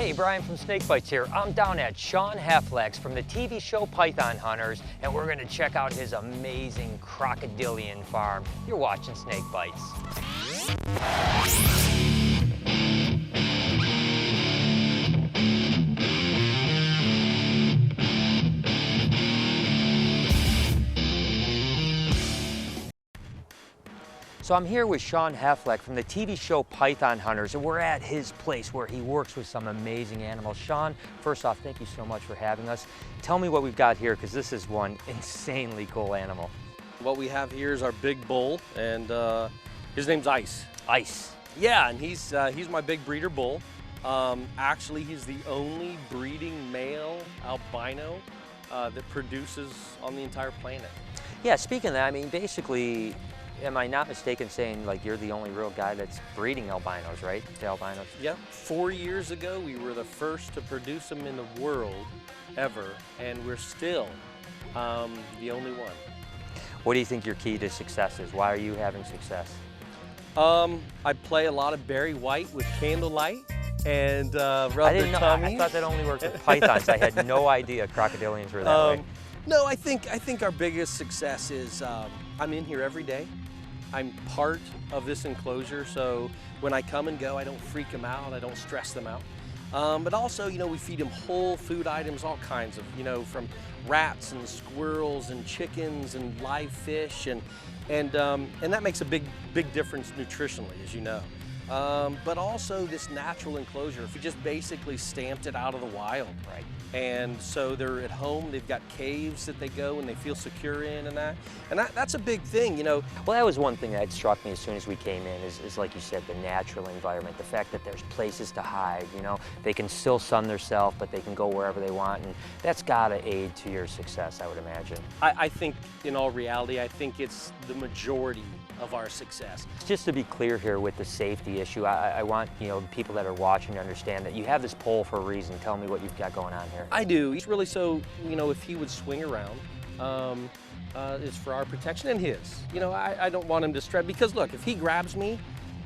Hey, Brian from SnakeBytes here. I'm down at Shawn Heflick's from the TV show Python Hunters, and we're gonna check out his amazing crocodilian farm. You're watching SnakeBytes. So I'm here with Shawn Heflick from the TV show Python Hunters, and we're at his place where he works with some amazing animals. Shawn, first off, thank you so much for having us. Tell me what we've got here, because this is one insanely cool animal. What we have here is our big bull, and his name's Ice. Ice. Yeah, and he's my big breeder bull. Actually, he's the only breeding male albino that produces on the entire planet. Yeah, speaking of that, I mean, basically, am I not mistaken saying, like, you're the only real guy that's breeding albinos, right? The albinos? Yeah, 4 years ago, we were the first to produce them in the world ever, and we're still the only one. What do you think your key to success is? Why are you having success? I play a lot of Barry White with candlelight and rub their tummies. I thought that only worked with pythons. I had no idea crocodilians were that way. No, I think our biggest success is I'm in here every day. I'm part of this enclosure, so when I come and go, I don't freak them out, I don't stress them out. But also, you know, we feed them whole food items, all kinds of, you know, from rats and squirrels and chickens and live fish, and that makes a big difference nutritionally, as you know. But also this natural enclosure, if we just basically stamped it out of the wild. Right. And so they're at home, they've got caves that they go and they feel secure in, and that's a big thing, you know. Well, that was one thing that struck me as soon as we came in is like you said, the natural environment, the fact that there's places to hide, you know. They can still sun themselves, but they can go wherever they want, and that's gotta aid to your success, I would imagine. I think, in all reality, I think it's the majority of our success. Just to be clear here with the safety issue, I want, you know, people that are watching to understand that you have this pole for a reason. Tell me what you've got going on here. I do. He's really so, you know, if he would swing around, it's for our protection and his. You know, I don't want him to stress, because look, if he grabs me,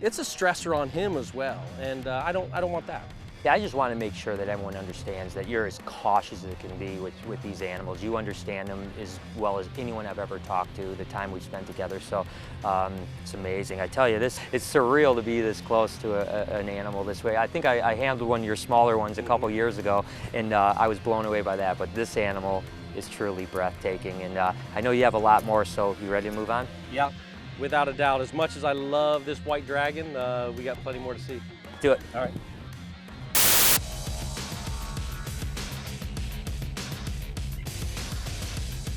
it's a stressor on him as well, and I don't want that. Yeah, I just want to make sure that everyone understands that you're as cautious as it can be with these animals. You understand them as well as anyone I've ever talked to, the time we've spent together, so it's amazing. I tell you, it's surreal to be this close to an animal this way. I think I handled one of your smaller ones a couple years ago, and I was blown away by that, but this animal is truly breathtaking, and I know you have a lot more, so you ready to move on? Yeah, without a doubt. As much as I love this white dragon, we got plenty more to see. Do it. All right.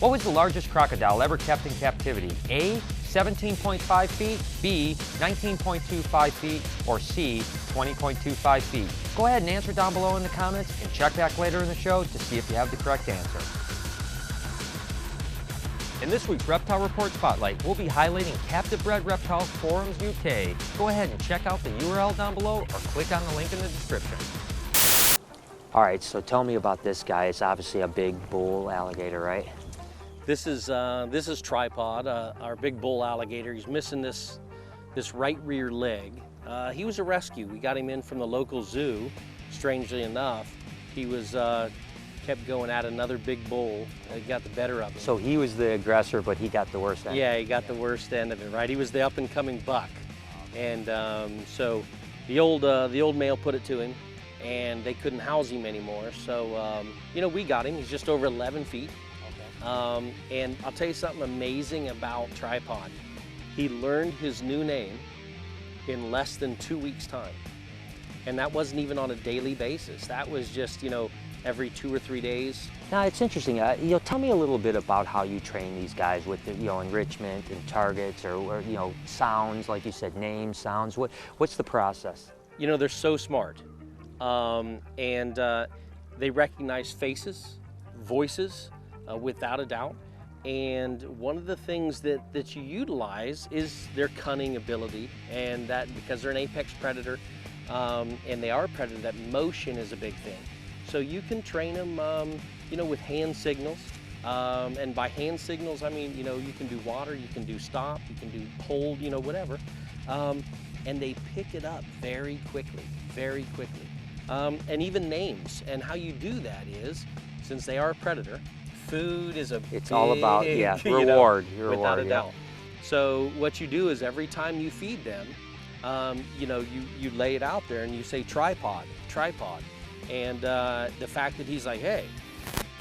What was the largest crocodile ever kept in captivity? A, 17.5 feet, B, 19.25 feet, or C, 20.25 feet? Go ahead and answer down below in the comments, and check back later in the show to see if you have the correct answer. In this week's Reptile Report Spotlight, we'll be highlighting Captive Bred Reptiles Forums UK. Go ahead and check out the URL down below or click on the link in the description. All right, so tell me about this guy. It's obviously a big bull alligator, right? This is Tripod, our big bull alligator. He's missing this right rear leg. He was a rescue. We got him in from the local zoo. Strangely enough, he was kept going at another big bull. He got the better of him. So he was the aggressor, but he got the worst end. Yeah, he got the worst end of it. Right, he was the up and coming buck, and so the old male put it to him, and they couldn't house him anymore. So you know, we got him. He's just over 11 feet. And I'll tell you something amazing about Tripod. He learned his new name in less than 2 weeks' time. And that wasn't even on a daily basis. That was just, you know, every 2 or 3 days. Now, it's interesting. You know, tell me a little bit about how you train these guys with, you know, enrichment and targets or you know, sounds, like you said, names, sounds. What's the process? You know, they're so smart. And they recognize faces, voices, without a doubt. And one of the things that you utilize is their cunning ability, and that because they're an apex predator, and they are a predator, that motion is a big thing. So you can train them, you know, with hand signals. And by hand signals, I mean, you know, you can do water, you can do stop, you can do hold, you know, whatever. And they pick it up very quickly, very quickly. and even names. And how you do that is, since they are a predator, food is a It's all about, yeah, reward. Without a doubt. So what you do is every time you feed them, you know, you lay it out there and you say tripod. And the fact that he's like, hey,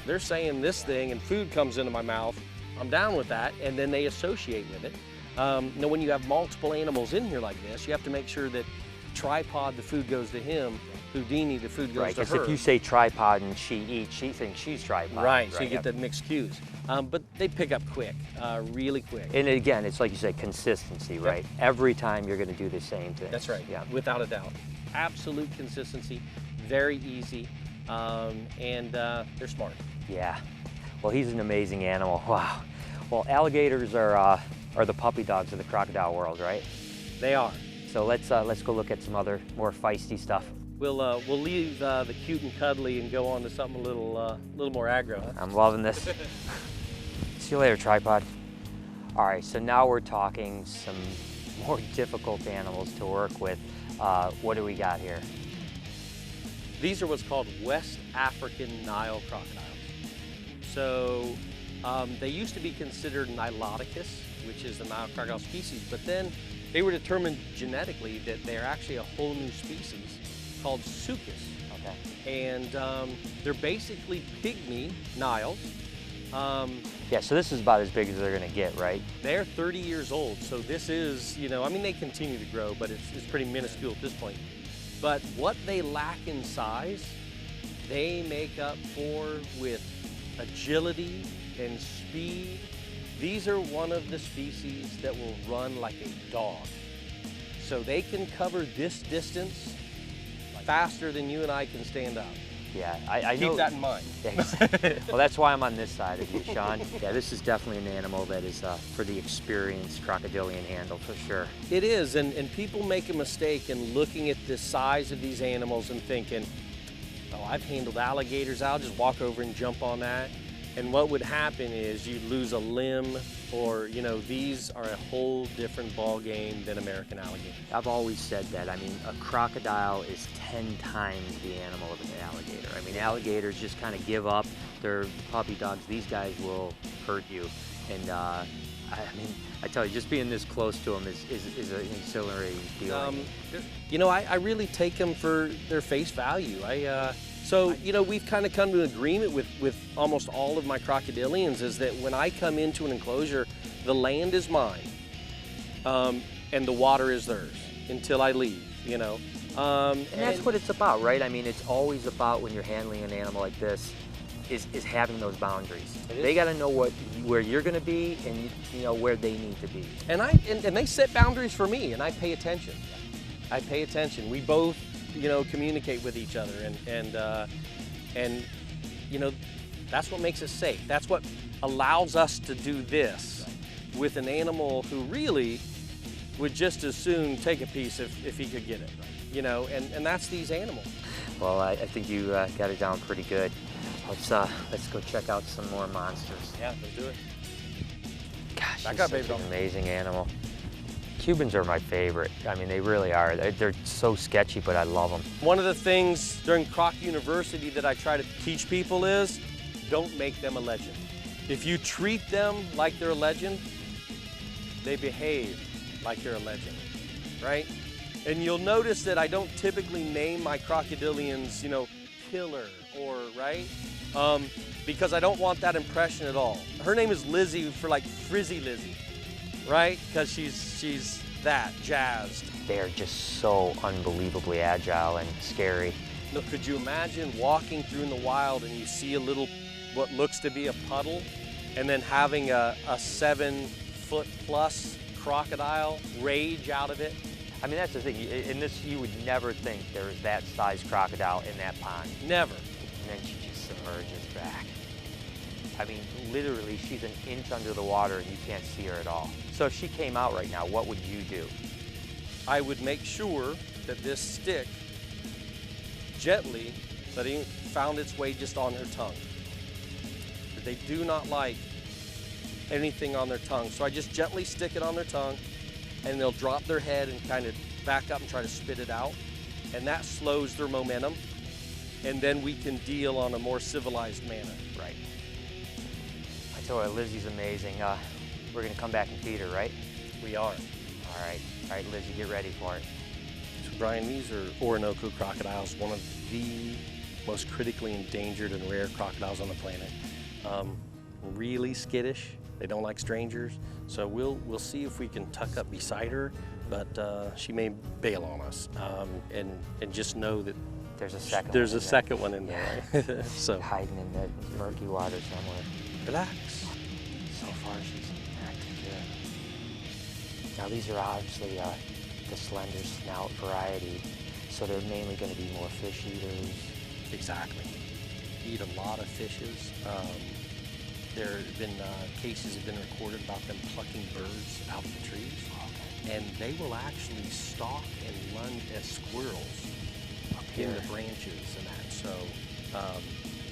they're saying this thing and food comes into my mouth, I'm down with that, and then they associate with it. Now when you have multiple animals in here like this, you have to make sure that tripod, the food goes to him, Houdini, the food goes to her. Because if you say tripod and she eats, she thinks she's tripod. Right, so you get that mixed cues. But they pick up quick, really quick. And again, it's like you said, consistency, right? Every time you're going to do the same thing. That's right, yeah, without a doubt. Absolute consistency, very easy, and they're smart. Yeah, well, he's an amazing animal. Wow. Well, alligators are the puppy dogs of the crocodile world, right? They are. So let's go look at some other more feisty stuff. We'll leave the cute and cuddly and go on to something a little more aggro. Huh? I'm loving this. See you later, tripod. All right, so now we're talking some more difficult animals to work with. What do we got here? These are what's called West African Nile crocodiles. So they used to be considered Niloticus, which is the Nile crocodile species, but then they were determined genetically that they're actually a whole new species called Sucus. Okay. And they're basically pygmy Niles. Yeah, so this is about as big as they're gonna get, right? They're 30 years old, so this is, you know, I mean, they continue to grow, but it's pretty minuscule at this point. But what they lack in size, they make up for with agility and speed. These are one of the species that will run like a dog. So they can cover this distance faster than you and I can stand up. Yeah, I know. Keep that in mind. Well, that's why I'm on this side of you, Shawn. Yeah, this is definitely an animal that is for the experienced crocodilian handle, for sure. It is, and people make a mistake in looking at the size of these animals and thinking, oh, I've handled alligators, I'll just walk over and jump on that. And what would happen is you'd lose a limb, or, you know, these are a whole different ball game than American alligator. I've always said that. I mean, a crocodile is 10 times the animal of an alligator. I mean, alligators just kind of give up. They're puppy dogs. These guys will hurt you. And I mean, I tell you, just being this close to them is an ancillary feeling. You know, I really take them for their face value. So, you know, we've kind of come to an agreement with almost all of my crocodilians is that when I come into an enclosure, the land is mine, and the water is theirs until I leave, you know. And that's what it's about, right? I mean, it's always about, when you're handling an animal like this, is having those boundaries. They got to know where you're going to be, and you know where they need to be. And they set boundaries for me, and I pay attention. I pay attention. We both, you know, communicate with each other, and you know, that's what makes us safe. That's what allows us to do this with an animal who really would just as soon take a piece if he could get it, you know, and that's these animals. Well, I think you got it down pretty good. Let's go check out some more monsters. Yeah, let's do it. Gosh, he's such an amazing animal. Cubans are my favorite. I mean, they really are. They're so sketchy, but I love them. One of the things during Croc University that I try to teach people is, don't make them a legend. If you treat them like they're a legend, they behave like they're a legend, right? And you'll notice that I don't typically name my crocodilians, you know, Killer or, right? Because I don't want that impression at all. Her name is Lizzie for like Frizzy Lizzie, right? Because she's that jazzed. They're just so unbelievably agile and scary. Look, could you imagine walking through in the wild and you see a little, what looks to be a puddle, and then having a 7-foot-plus crocodile rage out of it? I mean, that's the thing. In this, you would never think there was that size crocodile in that pond. Never. And then she just submerges back. I mean, literally, she's an inch under the water and you can't see her at all. So if she came out right now, what would you do? I would make sure that this stick gently, that it found its way just on her tongue. But they do not like anything on their tongue. So I just gently stick it on their tongue, and they'll drop their head and kind of back up and try to spit it out. And that slows their momentum. and then we can deal on a more civilized manner. Right. I tell you, Lizzie's amazing. We're gonna come back and feed her, right? We are. All right, Lizzie, get ready for it. So Brian, these are Orinoco crocodiles, one of the most critically endangered and rare crocodiles on the planet. Really skittish. They don't like strangers. So we'll see if we can tuck up beside her, but she may bail on us. And just know that there's a second. There's a second one in there, right? So hiding in that murky water somewhere. Relax. So far, she's acting good. Now these are obviously the slender snout variety, so they're mainly going to be more fish eaters. Exactly. Eat a lot of fishes. There have been cases have been recorded about them plucking birds out of the trees, and they will actually stalk and run as squirrels in the branches and that. So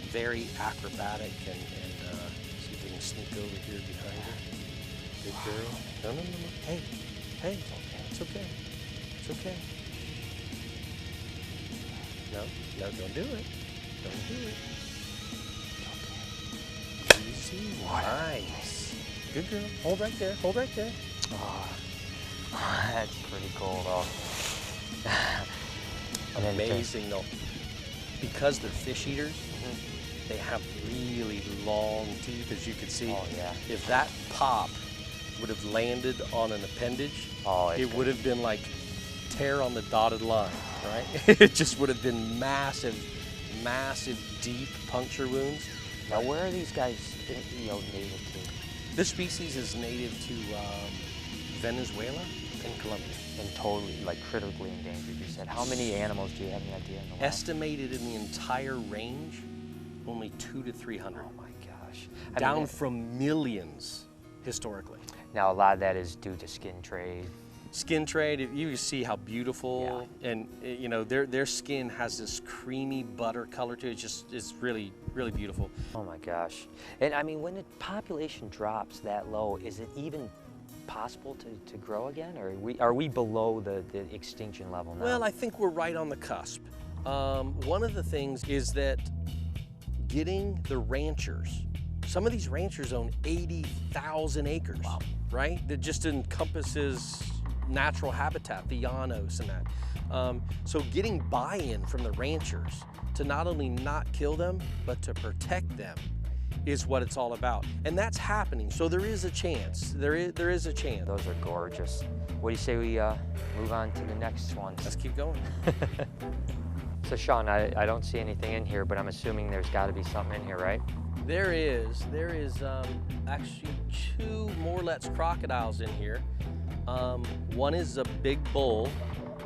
very acrobatic, and see if we can sneak over here behind her. Good girl. No. Hey, it's okay. It's okay. No, don't do it. Don't do it. Easy. Nice. Good girl. Hold right there. Hold right there. Oh, that's pretty cool, though. Amazing, though. Because they're fish eaters, they have really long teeth, as you can see. Oh, yeah. If that pop would have landed on an appendage, it would have been like tear on the dotted line, right? It just would have been massive, deep puncture wounds. Now, where are these guys, native to? This species is native to Venezuela and Colombia. And totally, like, critically endangered, you said. How many animals do you have any idea in the wild? Estimated in the entire range, only 200 to 300. Oh my gosh. Down from millions, historically. Now, a lot of that is due to skin trade. Skin trade, you can see how beautiful, and their skin has this creamy butter color to it. It's really, really beautiful. Oh my gosh. And I mean, when the population drops that low, is it even possible to grow again, or are we below the extinction level now? Well, I think we're right on the cusp. One of the things is that getting the ranchers, some of these ranchers own 80,000 acres, right? That just encompasses natural habitat, the llanos and that. So getting buy-in from the ranchers to not only not kill them, but to protect them is what it's all about. And that's happening, so there is a chance. There is a chance. Those are gorgeous. What do you say we move on to the next one? Let's keep going. So Shawn, I don't see anything in here, but I'm assuming there's got to be something in here, right? There is actually 2 Morlet's crocodiles in here. One is a big bull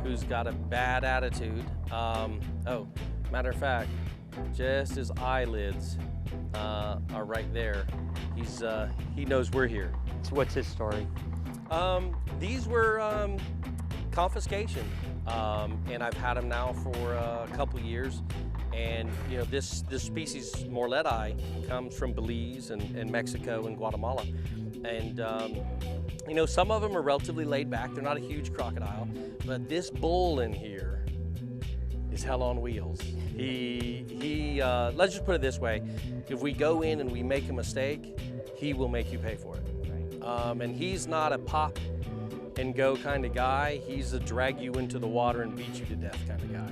who's got a bad attitude. Matter of fact, just his eyelids are right there. He knows we're here. So what's his story? These were confiscation, and I've had them now for a couple years. And this species, Morleti, comes from Belize and Mexico and Guatemala. And some of them are relatively laid back. They're not a huge crocodile, but this bull in here is hell on wheels. Let's just put it this way: if we go in and we make a mistake, he will make you pay for it. Right. And he's not a pop and go kind of guy. He's a drag you into the water and beat you to death kind of guy.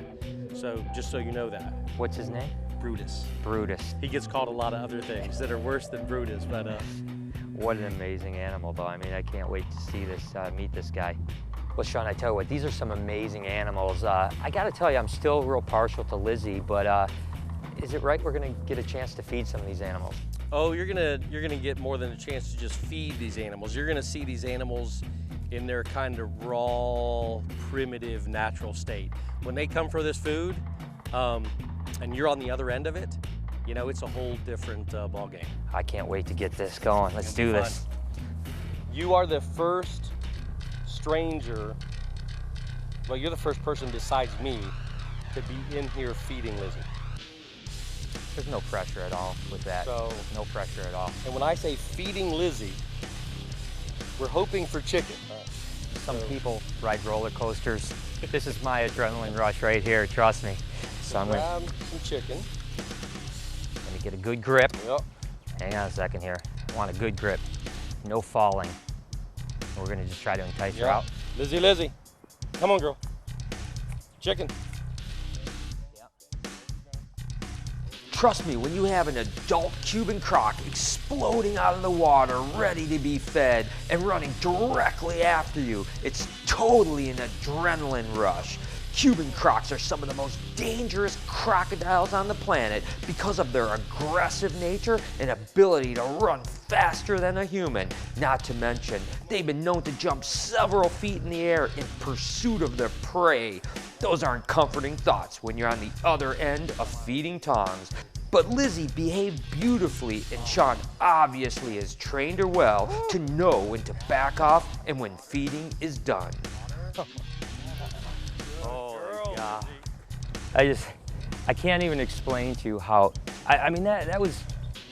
So just so you know that. What's his name? Brutus. Brutus. He gets called a lot of other things that are worse than Brutus, but. What an amazing animal, though. I mean, I can't wait to see this, meet this guy. Well, Shawn, I tell you what, these are some amazing animals. I gotta tell you, I'm still real partial to Lizzie, but is it right we're gonna get a chance to feed some of these animals? Oh, you're gonna get more than a chance to just feed these animals. You're gonna see these animals in their kind of raw, primitive, natural state. When they come for this food, and you're on the other end of it, it's a whole different ball game. I can't wait to get this going. Let's do this. You are the first stranger, well, you're the first person besides me to be in here feeding Lizzie. There's no pressure at all with that. So, no pressure at all. And when I say feeding Lizzie, we're hoping for chicken. Some people ride roller coasters. This is my adrenaline rush right here, trust me. So I'm gonna grab some chicken. let me get a good grip. Yep. Hang on a second here. I want a good grip, no falling. We're gonna just try to entice her out. Lizzie, come on, girl. Chicken. Trust me, when you have an adult Cuban croc exploding out of the water, ready to be fed, and running directly after you, it's totally an adrenaline rush. Cuban crocs are some of the most dangerous crocodiles on the planet because of their aggressive nature and ability to run faster than a human. Not to mention, they've been known to jump several feet in the air in pursuit of their prey. Those aren't comforting thoughts when you're on the other end of feeding tongs. But Lizzie behaved beautifully, and Shawn obviously has trained her well to know when to back off and when feeding is done. Oh, yeah. I can't even explain to you how, I mean, that was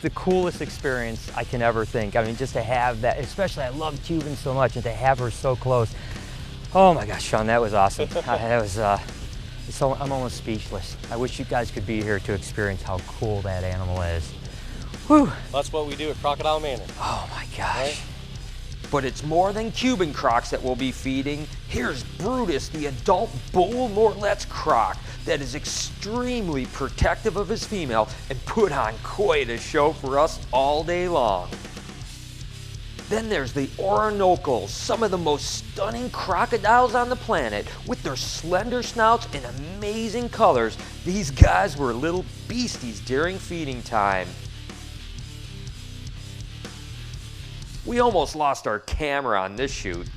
the coolest experience I can ever think. I mean, just to have that, especially I love Cubans so much, and to have her so close. Oh my gosh, Shawn, that was awesome. That was, so I'm almost speechless. I wish you guys could be here to experience how cool that animal is. Whew. That's what we do at Crocodile Manor. Oh my gosh. Right? But it's more than Cuban crocs that we'll be feeding. Here's Brutus, the adult bull Morlet's croc that is extremely protective of his female and put on quite a show for us all day long. Then there's the Orinoco, some of the most stunning crocodiles on the planet. With their slender snouts and amazing colors, these guys were little beasties during feeding time. We almost lost our camera on this shoot.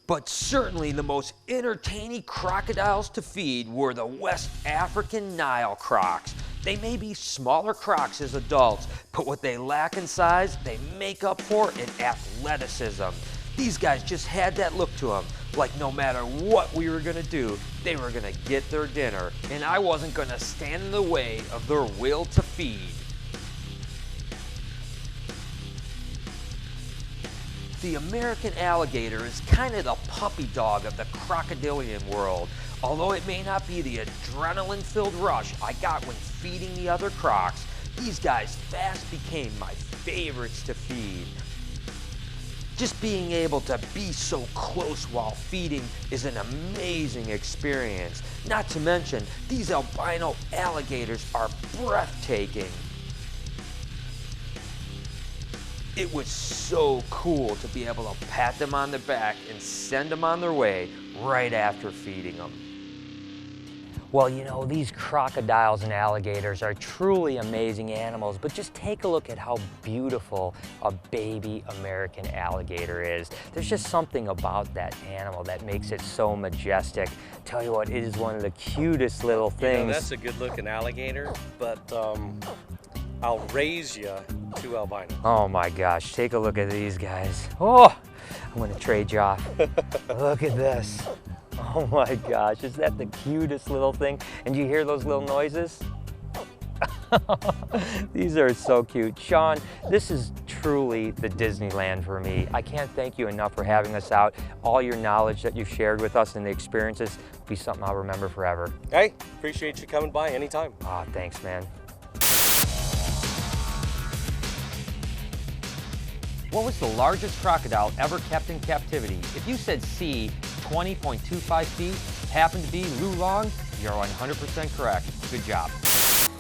But certainly the most entertaining crocodiles to feed were the West African Nile crocs. They may be smaller crocs as adults, but what they lack in size, they make up for in athleticism. These guys just had that look to them, like no matter what we were gonna do, they were gonna get their dinner, and I wasn't gonna stand in the way of their will to feed. The American alligator is kind of the puppy dog of the crocodilian world. Although it may not be the adrenaline-filled rush I got when feeding the other crocs, these guys fast became my favorites to feed. Just being able to be so close while feeding is an amazing experience. Not to mention, these albino alligators are breathtaking. It was so cool to be able to pat them on the back and send them on their way right after feeding them. Well, you know, these crocodiles and alligators are truly amazing animals, but just take a look at how beautiful a baby American alligator is. There's just something about that animal that makes it so majestic. Tell you what, it is one of the cutest little things. You know, that's a good looking alligator, but I'll raise you to albino. Oh my gosh, take a look at these guys. Oh, I'm gonna trade you off. Look at this. Oh my gosh, is that the cutest little thing? And you hear those little noises? These are so cute. Shawn, this is truly the Disneyland for me. I can't thank you enough for having us out. All your knowledge that you've shared with us and the experiences will be something I'll remember forever. Hey, appreciate you coming by anytime. Ah, thanks, man. What was the largest crocodile ever kept in captivity? If you said C, 20.25 feet, happened to be Lou Long, you're 100% correct. Good job.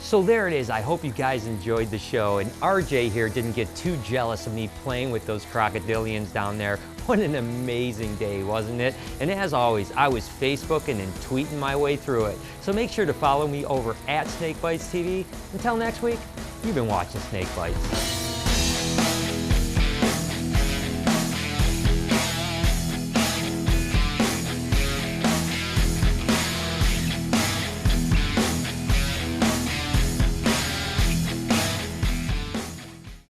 So there it is. I hope you guys enjoyed the show, and RJ here didn't get too jealous of me playing with those crocodilians down there. What an amazing day, wasn't it? And as always, I was Facebooking and tweeting my way through it. So make sure to follow me over at SnakeBytesTV. Until next week, you've been watching Snake Bites.